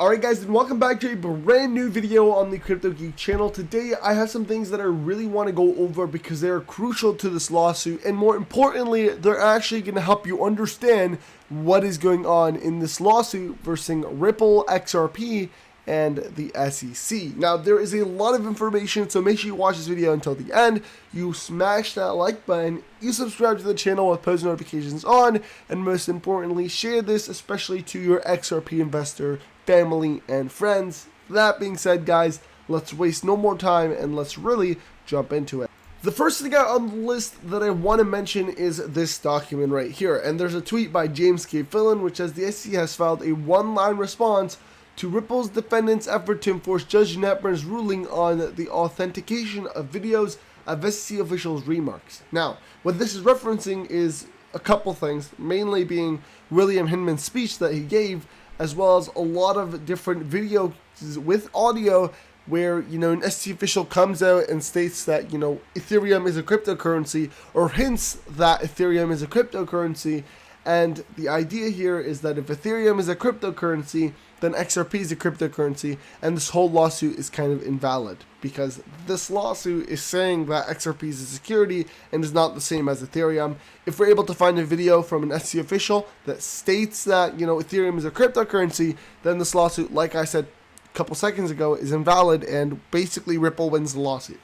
Alright guys, and welcome back to a brand new video on the Crypto Geek channel. Today I have some things that I really want to go over because they're crucial to this lawsuit, and more importantly, they're actually going to help you understand what is going on in this lawsuit versus Ripple, XRP, and the SEC. Now, there is a lot of information, so make sure you watch this video until the end. You smash that like button, you subscribe to the channel with post notifications on, and most importantly, share this especially to your XRP investor family and friends. That being said, guys, let's waste no more time and let's really jump into it. The first thing on the list that I want to mention is this document right here, and there's a tweet by James K. Fillon which says the SEC has filed a one-line response to Ripple's defendants' effort to enforce Judge Netburn's ruling on the authentication of videos of SEC officials' remarks. Now, what this is referencing is a couple things, mainly being William Hinman's speech that he gave, as well as a lot of different videos with audio where, an SEC official comes out and states that, Ethereum is a cryptocurrency, or hints that Ethereum is a cryptocurrency. And the idea here is that if Ethereum is a cryptocurrency, then XRP is a cryptocurrency, and this whole lawsuit is kind of invalid because this lawsuit is saying that XRP is a security and is not the same as Ethereum. If we're able to find a video from an SEC official that states that, Ethereum is a cryptocurrency, then this lawsuit, like I said a couple seconds ago, is invalid, and basically Ripple wins the lawsuit.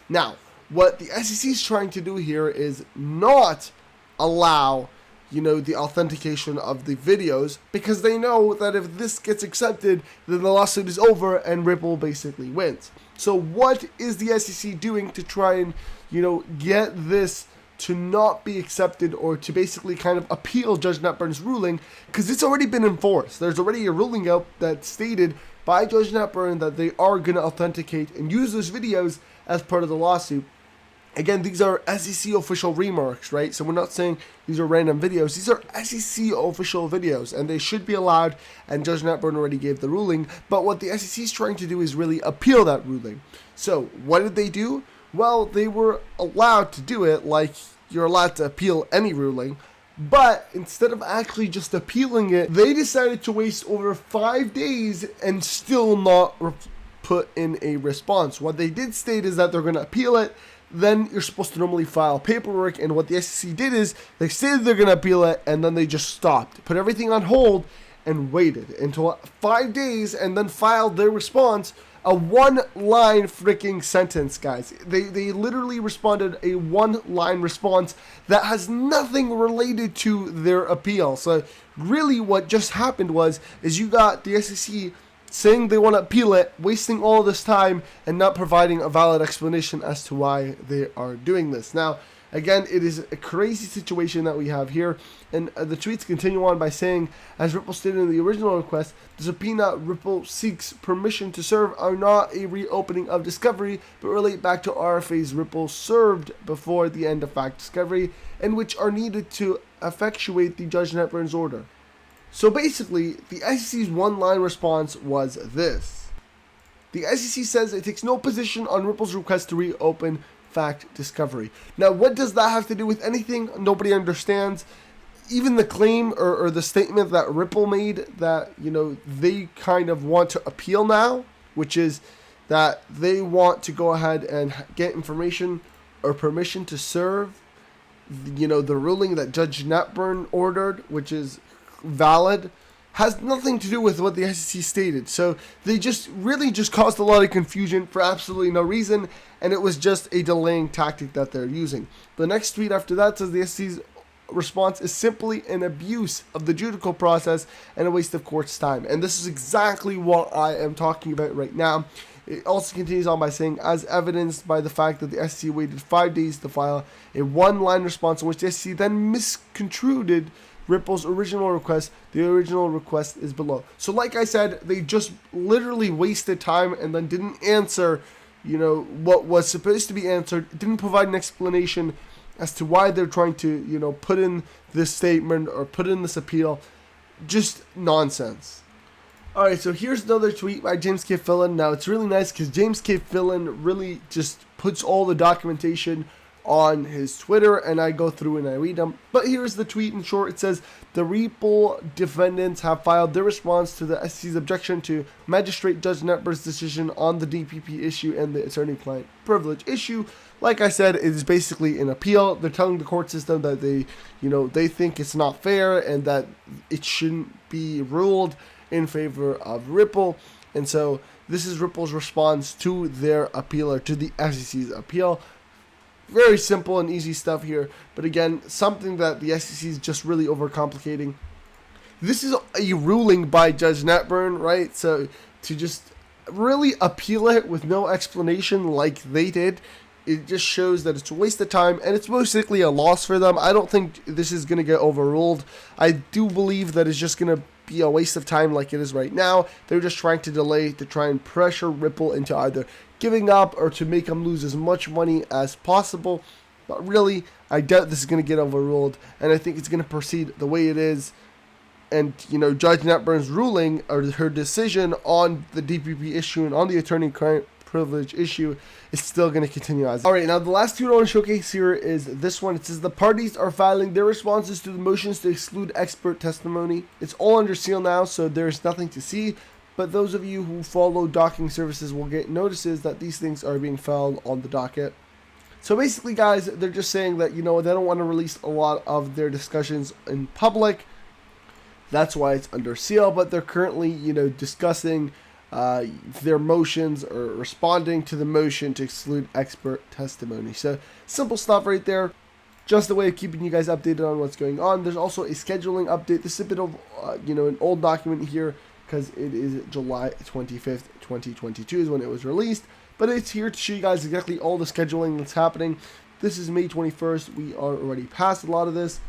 Now, what the SEC is trying to do here is not allow the authentication of the videos, because they know that if this gets accepted, then the lawsuit is over and Ripple basically wins. So what is the SEC doing to try and, get this to not be accepted, or to basically kind of appeal Judge Netburn's ruling? Because it's already been enforced. There's already a ruling out that stated by Judge Netburn that they are going to authenticate and use those videos as part of the lawsuit. Again, these are SEC official remarks, right? So we're not saying these are random videos. These are SEC official videos, and they should be allowed, and Judge Netburn already gave the ruling. But what the SEC is trying to do is really appeal that ruling. So what did they do? Well, they were allowed to do it like you're allowed to appeal any ruling. But instead of actually just appealing it, they decided to waste over 5 days and still not put in a response. What they did state is that they're going to appeal it. Then you're supposed to normally file paperwork, and what the SEC did is they stated they're going to appeal it, and then they just stopped, put everything on hold, and waited until 5 days, and then filed their response, a one-line freaking sentence, guys. They literally responded a one-line response that has nothing related to their appeal. So really what just happened is you got the SEC saying they want to appeal it, wasting all this time, and not providing a valid explanation as to why they are doing this. Now, again, it is a crazy situation that we have here, and the tweets continue on by saying, as Ripple stated in the original request, the subpoena Ripple seeks permission to serve are not a reopening of discovery, but relate back to RFAs Ripple served before the end of fact discovery, and which are needed to effectuate the Judge Netburn's order. So basically, the SEC's one-line response was this. The SEC says it takes no position on Ripple's request to reopen fact discovery. Now, what does that have to do with anything? Nobody understands. Even the claim or the statement that Ripple made that, they kind of want to appeal now, which is that they want to go ahead and get information or permission to serve, the ruling that Judge Netburn ordered, which is valid, has nothing to do with what the SEC stated. So they just caused a lot of confusion for absolutely no reason, and it was just a delaying tactic that they're using. The next tweet after that says the SEC's response is simply an abuse of the judicial process and a waste of court's time. And this is exactly what I am talking about right now. It also continues on by saying, as evidenced by the fact that the SEC waited 5 days to file a one-line response in which the SEC then misconstrued Ripple's original request. The original request is below. So like I said, they just literally wasted time and then didn't answer, what was supposed to be answered. It didn't provide an explanation as to why they're trying to, put in this statement or put in this appeal. Just nonsense. Alright, so here's another tweet by James K. Fillon. Now, it's really nice because James K. Fillon really just puts all the documentation on his Twitter, and I go through and I read them. But here's the tweet in short. It says, the Ripple defendants have filed their response to the SEC's objection to Magistrate Judge Netber's decision on the DPP issue and the attorney-client privilege issue. Like I said, it is basically an appeal. They're telling the court system that they think it's not fair and that it shouldn't be ruled in favor of Ripple. And so this is Ripple's response to their appeal, or to the SEC's appeal. Very simple and easy stuff here, but again, something that the SEC is just really overcomplicating. This is a ruling by Judge Netburn, right? So to just really appeal it with no explanation like they did, it just shows that it's a waste of time, and it's basically a loss for them. I don't think this is going to get overruled. I do believe that it's just going to be a waste of time like it is right now. They're just trying to delay, to try and pressure Ripple into either giving up or to make them lose as much money as possible. But really, I doubt this is going to get overruled, and I think it's going to proceed the way it is. And, Judge Netburn's ruling, or her decision on the DPP issue and on the attorney-client privilege issue, is still going to continue as. Alright, now the last tweet I want to showcase here is this one. It says, the parties are filing their responses to the motions to exclude expert testimony. It's all under seal now, so there's nothing to see. But those of you who follow docking services will get notices that these things are being filed on the docket. So basically, guys, they're just saying that, they don't want to release a lot of their discussions in public. That's why it's under seal, but they're currently, discussing their motions or responding to the motion to exclude expert testimony. So simple stuff right there. Just a way of keeping you guys updated on what's going on. There's also a scheduling update. This is a bit of, an old document here, because it is July 25th, 2022 is when it was released. But it's here to show you guys exactly all the scheduling that's happening. This is May 21st. We are already past a lot of this.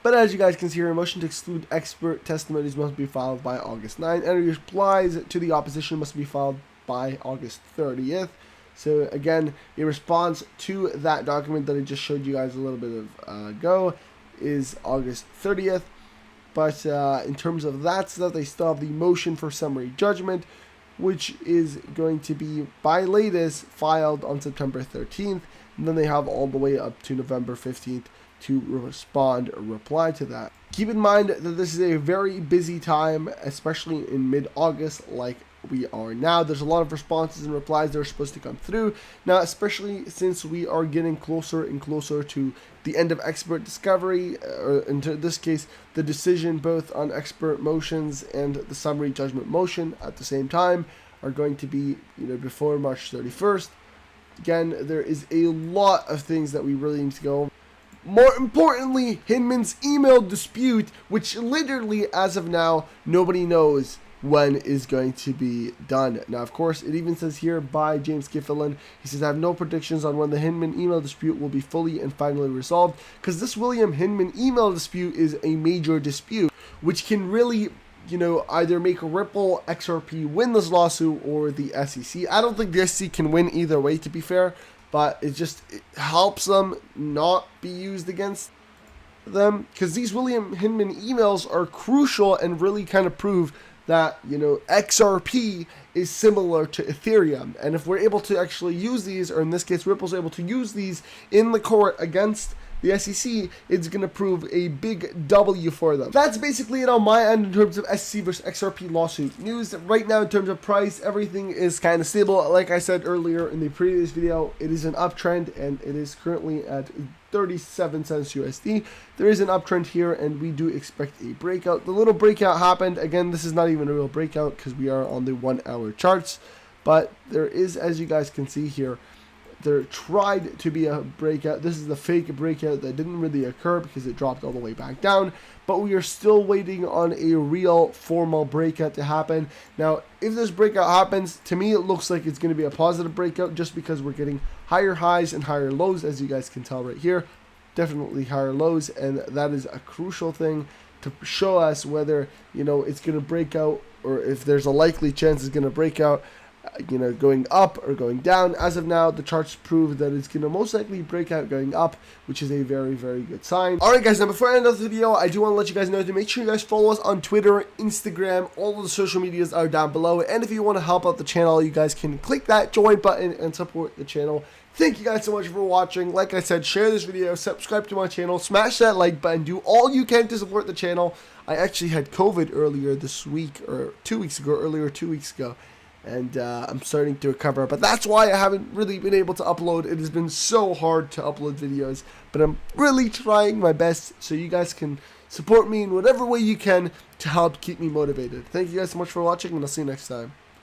But as you guys can see here, a motion to exclude expert testimonies must be filed by August 9th. And replies to the opposition must be filed by August 30th. So again, a response to that document that I just showed you guys a little bit of ago is August 30th. But in terms of that stuff, they still have the motion for summary judgment, which is going to be, by latest, filed on September 13th. And then they have all the way up to November 15th to respond or reply to that. Keep in mind that this is a very busy time, especially in mid-August, like we are now. There's a lot of responses and replies that are supposed to come through. Now, especially since we are getting closer and closer to the end of expert discovery, or in this case, the decision both on expert motions and the summary judgment motion at the same time are going to be, before March 31st. Again, there is a lot of things that we really need to go. More importantly, Hinman's email dispute, which literally, as of now, nobody knows when is going to be done. Now, of course, it even says here by James Giffilan, he says, I have no predictions on when the Hinman email dispute will be fully and finally resolved, because this William Hinman email dispute is a major dispute, which can really, either make Ripple XRP win this lawsuit or the SEC. I don't think the SEC can win either way, to be fair, but it helps them not be used against them, because these William Hinman emails are crucial and really kind of prove that, XRP is similar to Ethereum. And if we're able to actually use these, or in this case, Ripple's able to use these in the court against the SEC, it's going to prove a big W for them. That's basically it on my end in terms of SEC versus XRP lawsuit news. Right now, in terms of price, everything is kind of stable. Like I said earlier in the previous video, it is an uptrend, and it is currently at 37 cents USD. There is an uptrend here, and we do expect a breakout. The little breakout happened. Again, this is not even a real breakout because we are on the 1 hour charts, but there is, as you guys can see here, there tried to be a breakout. This is the fake breakout that didn't really occur because it dropped all the way back down, but we are still waiting on a real formal breakout to happen. Now, if this breakout happens, to me it looks like it's going to be a positive breakout, just because we're getting higher highs and higher lows, as you guys can tell right here. Definitely higher lows, and that is a crucial thing to show us whether, it's going to break out, or if there's a likely chance it's going to break out. going up or going down. As of now, the charts prove that it's going to most likely break out going up, which is a very, very good sign. Alright guys, now before I end off the video, I do want to let you guys know to make sure you guys follow us on Twitter, Instagram, all of the social medias are down below, and if you want to help out the channel, you guys can click that join button and support the channel. Thank you guys so much for watching. Like I said, share this video, subscribe to my channel, smash that like button, do all you can to support the channel. I actually had COVID earlier this week, or 2 weeks ago, and I'm starting to recover, but that's why I haven't really been able to upload. It has been so hard to upload videos, but I'm really trying my best, so you guys can support me in whatever way you can to help keep me motivated. Thank you guys so much for watching, and I'll see you next time.